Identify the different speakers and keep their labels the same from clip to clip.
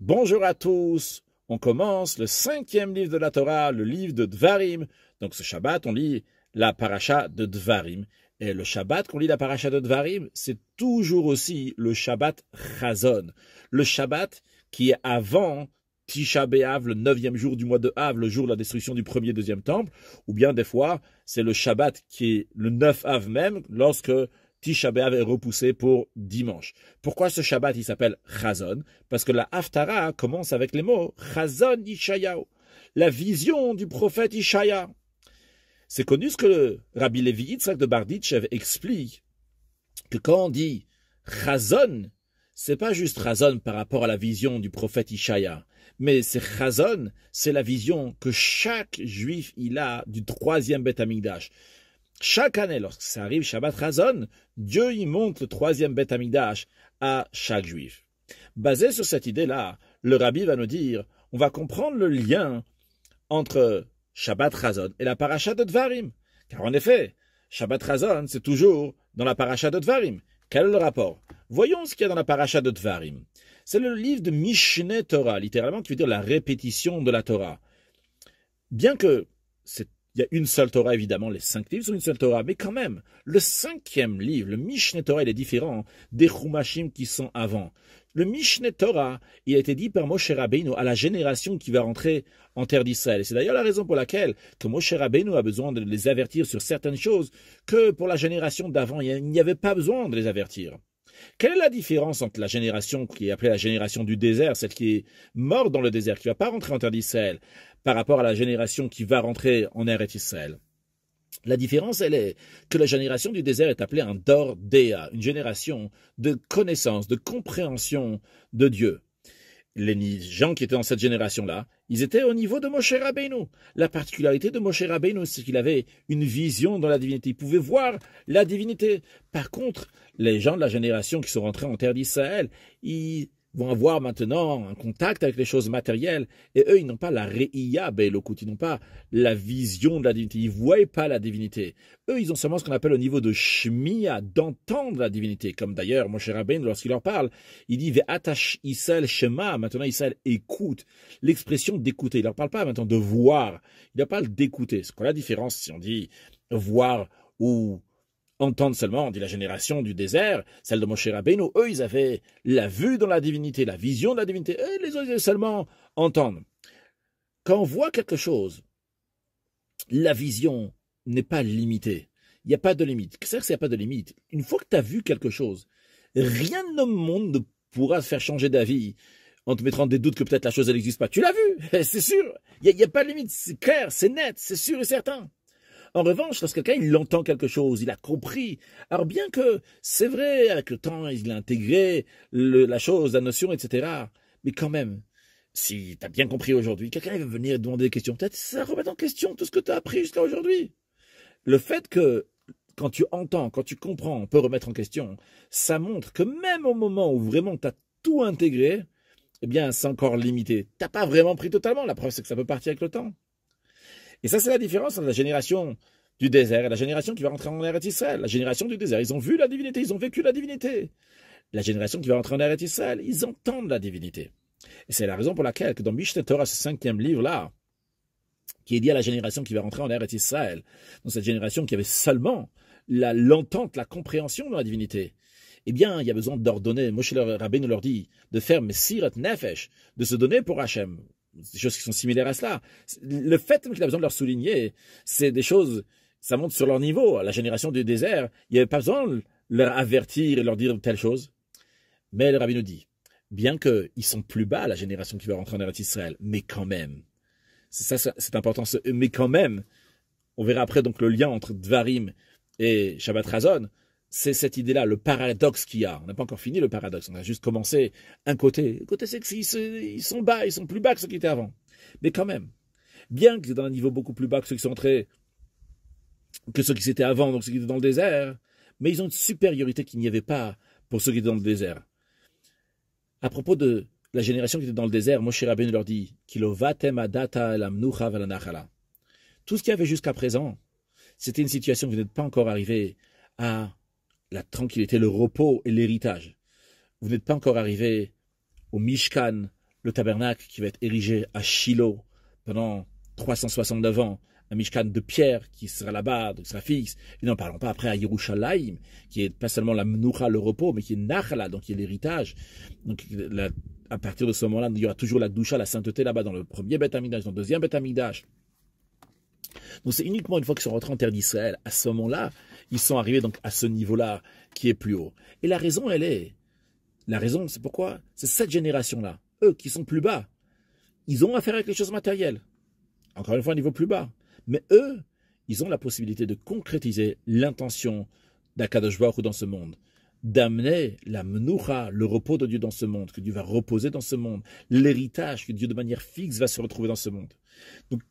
Speaker 1: Bonjour à tous, on commence le 5e livre de la Torah, le livre de Dvarim. Donc ce Shabbat, on lit la paracha de Dvarim. Et le Shabbat qu'on lit la paracha de Dvarim, c'est toujours aussi le Shabbat Chazon. Le Shabbat qui est avant Tisha B'Av, le 9e jour du mois de Av, le jour de la destruction du premier et deuxième temple. Ou bien des fois, c'est le Shabbat qui est le 9 Av même, lorsque Tisha B'Av est repoussé pour dimanche. Pourquoi ce Shabbat il s'appelle Chazon? Parce que la Haftara commence avec les mots Chazon Ishayahu, la vision du prophète Ishaya. C'est connu ce que le Rabbi Levi Yitzhak de Barditchev explique, que quand on dit Chazon, c'est pas juste Chazon par rapport à la vision du prophète Ishaya, mais c'est Chazon, c'est la vision que chaque juif il a du 3e Beth Amikdash. Chaque année, lorsque ça arrive Shabbat Chazon, Dieu y montre le 3e Beth Amikdash à chaque juif. Basé sur cette idée-là, le Rabbi va nous dire, on va comprendre le lien entre Shabbat Chazon et la paracha de Dvarim. Car en effet, Shabbat Chazon, c'est toujours dans la paracha de Dvarim. Quel est le rapport? Voyons ce qu'il y a dans la paracha de Dvarim. C'est le livre de Mishneh Torah, littéralement, qui veut dire la répétition de la Torah. Bien que il y a une seule Torah, évidemment, les 5 livres sont une seule Torah, mais quand même, le 5e livre, le Mishneh Torah, il est différent des Chumashim qui sont avant. Le Mishneh Torah, il a été dit par Moshe Rabbeinu à la génération qui va rentrer en terre d'Israël. Et c'est d'ailleurs la raison pour laquelle que Moshe Rabbeinu a besoin de les avertir sur certaines choses que pour la génération d'avant, il n'y avait pas besoin de les avertir. Quelle est la différence entre la génération qui est appelée la génération du désert, celle qui est morte dans le désert, qui ne va pas rentrer en terre d'Israël, par rapport à la génération qui va rentrer en Eretz Israël? La différence, elle est que la génération du désert est appelée un Dor Dea, une génération de connaissance, de compréhension de Dieu. Les gens qui étaient dans cette génération-là, ils étaient au niveau de Moshe Rabbeinu. La particularité de Moshe Rabbeinu, c'est qu'il avait une vision dans la divinité. Il pouvait voir la divinité. Par contre, les gens de la génération qui sont rentrés en terre d'Israël, ils vont avoir maintenant un contact avec les choses matérielles, et eux, ils n'ont pas la Re'iyah Be'elokut, ils n'ont pas la vision de la divinité, ils ne voient pas la divinité. Eux, ils ont seulement ce qu'on appelle au niveau de Shmiya, d'entendre la divinité, comme d'ailleurs Moshe Rabbeinu, lorsqu'il leur parle, il dit Ve'atash Israël Shema, maintenant Israël écoute, l'expression d'écouter, il ne leur parle pas maintenant de voir, il leur parle d'écouter. C'est quoi la différence si on dit voir ou entendre seulement, on dit la génération du désert, celle de Moshe Rabbeinu, eux, ils avaient la vue dans la divinité, la vision de la divinité, et les autres, ils avaient seulement entendre. Quand on voit quelque chose, la vision n'est pas limitée. Il n'y a pas de limite. C'est-à-dire qu'il n'y a pas de limite. Une fois que tu as vu quelque chose, rien au monde ne pourra te faire changer d'avis en te mettant des doutes que peut-être la chose, elle n'existe pas. Tu l'as vu, c'est sûr. Il n'y a pas de limite. C'est clair, c'est net, c'est sûr et certain. En revanche, lorsque quelqu'un il entend quelque chose, il a compris. Alors bien que c'est vrai, avec le temps, il a intégré la chose, la notion, etc. Mais quand même, si tu as bien compris aujourd'hui, quelqu'un va venir demander des questions. Peut-être ça remet en question tout ce que tu as appris jusqu'à aujourd'hui. Le fait que quand tu entends, quand tu comprends, on peut remettre en question, ça montre que même au moment où vraiment tu as tout intégré, eh bien c'est encore limité. Tu n'as pas vraiment pris totalement. La preuve, c'est que ça peut partir avec le temps. Et ça, c'est la différence entre la génération du désert et la génération qui va rentrer en Eretz Israël. La génération du désert, ils ont vu la divinité, ils ont vécu la divinité. La génération qui va rentrer en Eretz Israël, ils entendent la divinité. Et c'est la raison pour laquelle, que dans Mishneh Torah, ce 5e livre-là, qui est dit à la génération qui va rentrer en Eretz Israël, dans cette génération qui avait seulement l'entente, la compréhension de la divinité, eh bien, il y a besoin d'ordonner. Moshe Rabbeinu leur dit de faire Mesirat Nefesh, de se donner pour Hachem. Des choses qui sont similaires à cela. Le fait qu'il a besoin de leur souligner, c'est des choses, ça monte sur leur niveau. La génération du désert, il n'y avait pas besoin de leur avertir et leur dire telle chose. Mais le Rabbi nous dit, bien qu'ils sont plus bas, la génération qui va rentrer en Eretz Israël, mais quand même, c'est important, mais quand même, on verra après donc le lien entre Dvarim et Shabbat Chazon, c'est cette idée-là, le paradoxe qu'il y a. On n'a pas encore fini le paradoxe, on a juste commencé un côté. Le côté, c'est qu'ils sont bas, ils sont plus bas que ceux qui étaient avant. Mais quand même, bien qu'ils étaient dans un niveau beaucoup plus bas que ceux qui sont entrés, que ceux qui étaient avant, donc ceux qui étaient dans le désert, mais ils ont une supériorité qu'il n'y avait pas pour ceux qui étaient dans le désert. À propos de la génération qui était dans le désert, Moshe Rabbeinu leur dit Kilovatem adata lamnucha velanachala. Tout ce qu'il y avait jusqu'à présent, c'était une situation où vous n'êtes pas encore arrivé à la tranquillité, le repos et l'héritage. Vous n'êtes pas encore arrivé au Mishkan, le tabernacle qui va être érigé à Shiloh pendant 369 ans, un Mishkan de pierre qui sera là-bas, qui sera fixe. Et n'en parlons pas après à Yerushalayim, qui est pas seulement la Menucha, le repos, mais qui est Nachala, donc qui est l'héritage. Donc à partir de ce moment-là, il y aura toujours la Gdusha, la sainteté là-bas dans le premier Beth Amikdash, dans le deuxième Beth Amikdash. Donc c'est uniquement une fois qu'ils sont rentrés en terre d'Israël, à ce moment-là, ils sont arrivés donc à ce niveau-là qui est plus haut. Et la raison, c'est pourquoi? C'est cette génération-là, eux qui sont plus bas, ils ont affaire avec les choses matérielles. Encore une fois, un niveau plus bas. Mais eux, ils ont la possibilité de concrétiser l'intention d'Akadosh Baruch Hu dans ce monde, d'amener la Menucha, le repos de Dieu dans ce monde, que Dieu va reposer dans ce monde, l'héritage que Dieu de manière fixe va se retrouver dans ce monde. Donc,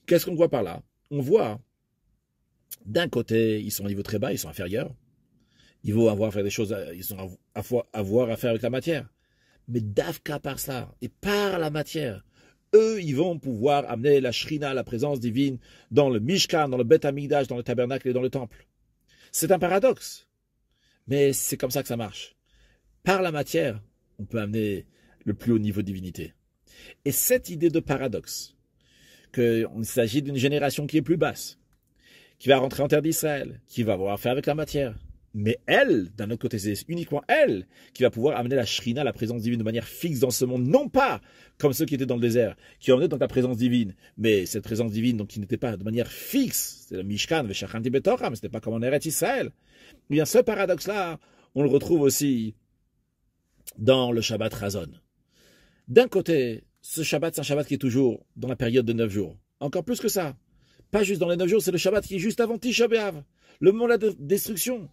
Speaker 1: qu'est-ce qu'on voit par là? On voit, d'un côté, ils sont au niveau très bas, ils sont inférieurs, ils vont avoir à faire des choses, ils ont avoir à faire avec la matière. Mais d'Avka par ça, et par la matière, eux, ils vont pouvoir amener la Shrina, la présence divine, dans le Mishkan, dans le Beth Amikdash, dans le tabernacle et dans le temple. C'est un paradoxe, mais c'est comme ça que ça marche. Par la matière, on peut amener le plus haut niveau de divinité. Et cette idée de paradoxe, qu'il s'agit d'une génération qui est plus basse, qui va rentrer en terre d'Israël, qui va avoir affaire avec la matière, mais elle, d'un autre côté, c'est uniquement elle qui va pouvoir amener la Shrina, la présence divine, de manière fixe dans ce monde, non pas comme ceux qui étaient dans le désert, qui emmenaient donc la présence divine, mais cette présence divine, donc qui n'était pas de manière fixe, c'est le Mishkan, Veshachanti Betorah, mais ce n'était pas comme en Eretz Israël. Eh bien, ce paradoxe-là, on le retrouve aussi dans le Shabbat Razon. D'un côté, ce Shabbat, c'est un Shabbat qui est toujours dans la période de 9 jours. Encore plus que ça. Pas juste dans les 9 jours, c'est le Shabbat qui est juste avant Tisha B'Av, le moment de la destruction.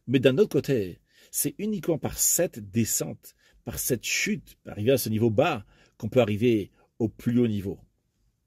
Speaker 1: Mais d'un autre côté, c'est uniquement par cette descente, par cette chute, arriver à ce niveau bas, qu'on peut arriver au plus haut niveau.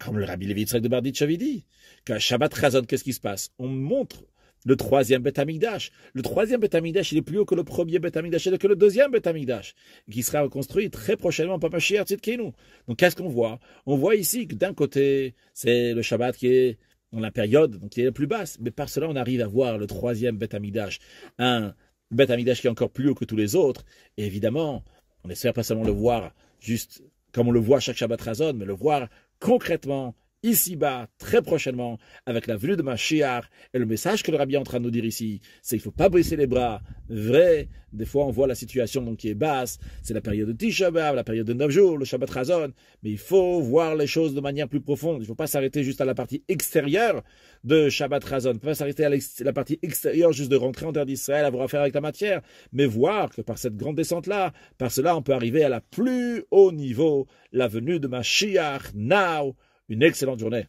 Speaker 1: Comme le Rabbi Levi Yitzhak de Berditch avait dit, qu'à Shabbat Razon, qu'est-ce qui se passe? On montre le troisième Beth Amikdash. Le troisième Beth Amikdash, il est plus haut que le premier Beth Amikdash et que le deuxième Beth Amikdash, qui sera reconstruit très prochainement par Mashiach Tzidkenu. Donc qu'est-ce qu'on voit? On voit ici que d'un côté, c'est le Shabbat qui est dans la période donc qui est la plus basse, mais par cela on arrive à voir le troisième Beth Amikdash, un Beth Amikdash qui est encore plus haut que tous les autres, et évidemment, on espère pas seulement le voir juste comme on le voit chaque Shabbat Razon, mais le voir concrètement, ici-bas, très prochainement, avec la venue de Mashiach, et le message que le Rabbi est en train de nous dire ici, c'est qu'il ne faut pas baisser les bras. Vrai, des fois on voit la situation donc qui est basse, c'est la période de Tisha B'Av, la période de 9 jours, le Shabbat Razon, mais il faut voir les choses de manière plus profonde. Il ne faut pas s'arrêter juste à la partie extérieure de Shabbat Razon, il ne faut pas s'arrêter à la partie extérieure juste de rentrer en terre d'Israël, avoir affaire avec la matière, mais voir que par cette grande descente-là, par cela on peut arriver à la plus haut niveau, la venue de Mashiach, now. Une excellente journée.